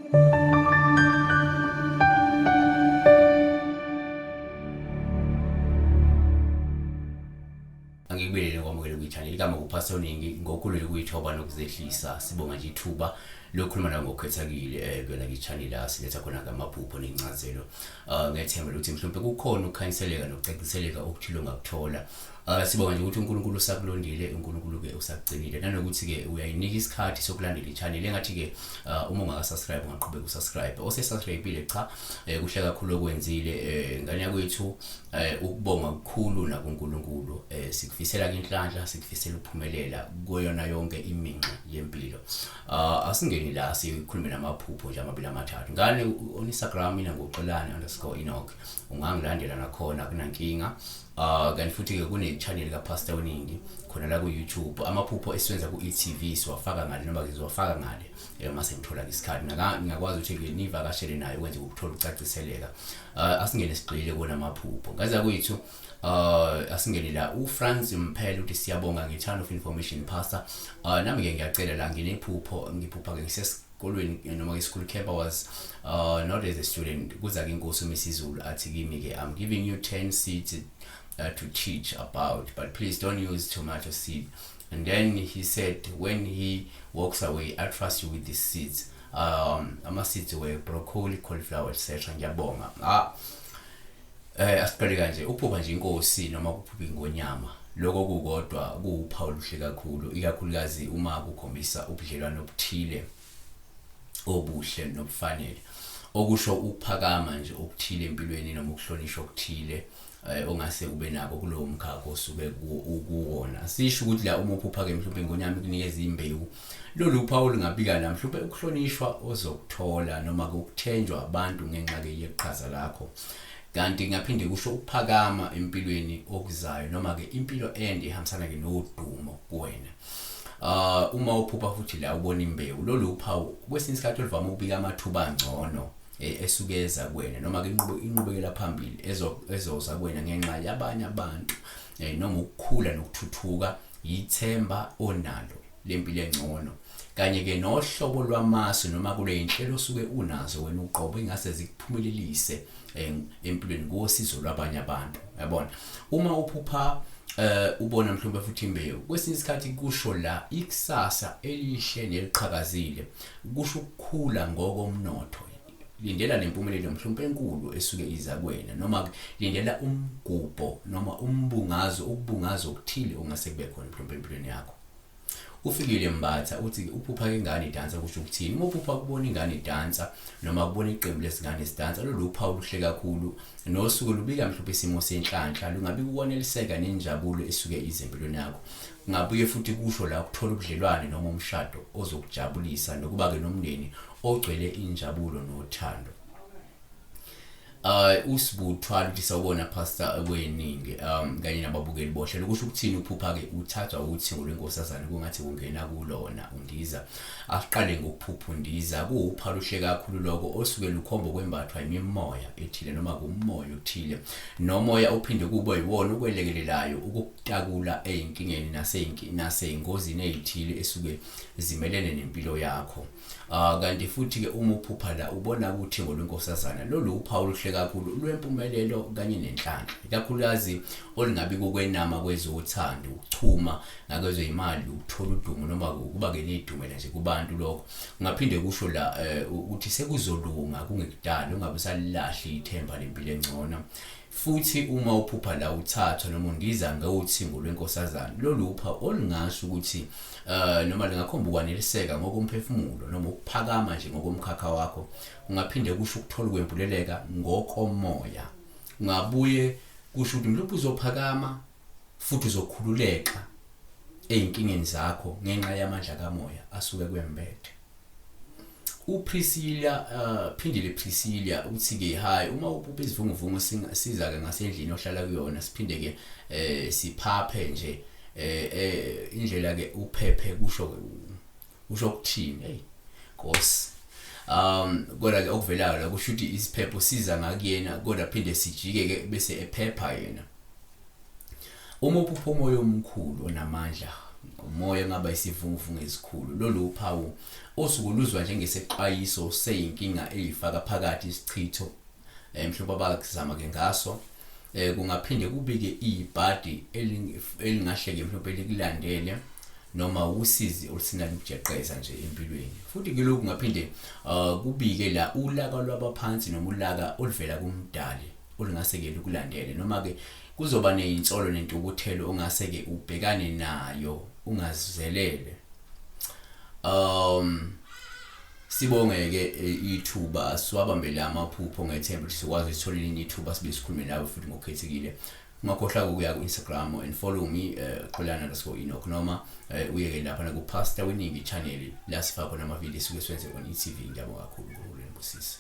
Angikubelele kwamukele kwi-channel igama kupastor weNingi ngokulele kuyithoba nokuzehlisa sibonga nje ithuba lokukhuluma nawe ngokukhethekile kwena kwi-channel la siletha khona ngamaphupho nencazelo ngethemba ukuthi mhlawumbe kukhona ukukhanyiseleka nokucaciseleka okuthile ongakuthola sibonga nje ukuthi uNkulunkulu usakulondile uNkulunkulu ke usakugcinile nanokuthi ke uyayinika isikhathi sokulandela i-channel engathi ke uma ungaka-subscribe ungaqhubeka usubscribe ose-subscribe cha kuhle kakhulu okwenzile ngane yakwethu ukubonga kukhulu nakuNkulunkulu sikufisela inhlanhla sikufisela ukuphumelela kuyona yonke iminxa yempilo asingeni la sikhulume namaphupho nje amabili amathathu ngane on Instagram mina ngoxolani_enoch ungangilandela nakhona kunankinga kanti futhi ke kune-channel kaPastor weNingi khona la ku-YouTube amaphupho esiwenza ku-e.tv siwafaka ngale noma ngizowafaka ngale mase ngithola isikhathi ngingakwazi ukuthi ke nivakashele nayo ukwenza ukuthola ukucaciseleka asingene sigxile kona amaphupho ngaza kwethu asingene la uFrans Mphele uthi siyabonga nge-channel of information pastor nami ke ngiyacela la nginephupho ngiphupha ke ngisesikolweni noma school camp was not as a student kuza ke inkosi uMisizulu athi kimi ke I'm giving you 10 seats to teach about, but please don't use tomato seed. And then he said, when he walks away, I trust you with these seeds. Ama seeds were broccoli, cauliflower, etc. Ngiyabonga. Asiqale kanje uphupha nje inkosi noma ukuphupha ingonyama. Lokho kukodwa kuwuphawu oluhle kakhulu, ikakhulukazi uma kukhombisa ubudlelwano obuthile obuhle nobufanele. Okusho ukuphakama nje okuthile empilweni noma ukuhlonishwa okuthile ongase ube nako kulowo mkhakha osuke ukuwona sisho ukuthi la uma uphupha ke mhlawumbe ingonyama ikunikeza imbewu lolu uphawu lingabika la mhlawumbe ukuhlonishwa ozokuthola noma ukuthenjwa abantu ngenxa ke yeqhaza lakho kanti ngaphinde kusho ukuphakama empilweni okuzayo noma ke impilo ende ihambisana ke nodumo kuwena uma uphupha futhi la ubona imbewu lolu uphawu kwesinye isikhathi oluvama ukubika amathuba angcono esukeza kuwena noma ke inqubekela phambili ezoza kuwena ngenxa yabanye abantu noma ukukhula nokuthuthuka yithemba onalo lempilo engcono kanye ke nohlobo lwamasu noma kule inhlelo osuke unazo wena uqobo ingase zikuphumelelise empilweni ngosizo lwabanye abantu yabona uma uphupha ubona mhlawumbe futhi imbewu kwesinye isikhathi kusho la ikusasa elishe neliqhakazile kusho ukukhula ngokomnotho lindela nempumelelo mhlawumbe enkulu esuke iza kuwena noma lindela umgubho noma umbungazo ukubungaza okuthile ongase kube khona mhlawumbe empilweni yakho ufikile Mbatha uthi uphupha ke ingane idansa kusho ukuthini uma uphupha kubona ingane idansa noma kubona iqembu lesingane sidansa lolu uphawu luhle kakhulu nosuku lubika mhlawumbe isimo senhlanhla lungabi ukuwoneliseka nenjabulo esuke izempilweni yakho ngabuye futhi kusho la ukuthola ubudlelwane noma umshado ozokujabulisa nokuba ke nomndeni ogcwele injabulo nothando usibuthwala uthi sawubona pastor weNingi kanye nababukeli bohle lokusho ukuthini uphupha ke uthathwa uthingo lwenksazana kungathi kungena kulona undiza asiqale ngokuphupha undiza kuwuphawu luhle kakhulu lokho osuke lukhombo kwembathwa imimoya ethile noma kumoya othile nomoya uphinde kube yiwona ukwelekelelayo ukukutakula ezinkingeni naseyingozini ezithile esuke zimelene nempilo yakho kanti futhi ke uma uphupha la ubona ukuthi ngolwenksazana lolu uphawu luhle kakhulu lwempumelelo kanye nenhlanhla ikakhulukazi olingabi kokwenama kwezothando ukuchuma ngakwezemali ukuthola udumo noma kuba ke nedumela nje kubantu lokho ngaphinde kusho la ukuthi sekuzolunga kungekudala ungabe salilahla ithemba lempilo engcono futhi uma uphupha la uthathwa noma undiza ngawuthingo lwenksazana lolu uphawu olingasho ukuthi noma lingakhomba ukwaneliseka ngokomphefumulo noma ukuphakama nje ngokomkhakha wakho ungaphinde kusho ukuthola kwempuleleka ngokomoya ngabuye kusho ukuthi mhlawumbe uzophakama futhi uzokhululeka ezinkingeni zakho ngenxa yamandla kamoya asuke kwembethe Priscilla Priscilla uthi ke hayi uma uphupha isivunguvungu siza ke ngasendlini ohlala kuyona siphinde ke siphaphe nje indlela ke uphephe kusho ukuthini hey Nkosi kodwa ke okuvelayo la kusho ukuthi isiphepho siza ngakuyena kodwa phinde sijike ke bese ephepha yena uma uphupha umoya omkhulu onamandla umoya ngaba isivunguvungu esikhulu. Lolu uphawu osukuluzwa njengeseqayiso seyinkinga eyifaka phakathi isichitho mhlawumbe abakuzama ke ngaso. Kungaphinde kubike ibhadi elingahleke mhlawumbe likulandele noma usizi olusinala ukujeqeza nje empilweni. Futhi ke lokhu ngaphinde kubike la ulaka lwabaphansi noma ulaka oluvela kumdali olungasekela ukulandele, noma ke kuzoba nezinsolo nentukuthelo ongase ke ubhekane nayo ungazizelele. Sibonge ke ithuba siwabambele amaphupho ngethemba ukuthi sikwazi ukuthola elinye ithuba sibe sikhulume nawe futhi ngokukhethekile. Ungakhohlwa ukuya ku Instagram and follow me @xolani_enoch noma uyeke lapha na ku Pastor weNingi channel la sifaka khona ama video suke senze on iTV. Ngiyabonga kakhulu, ngibusise.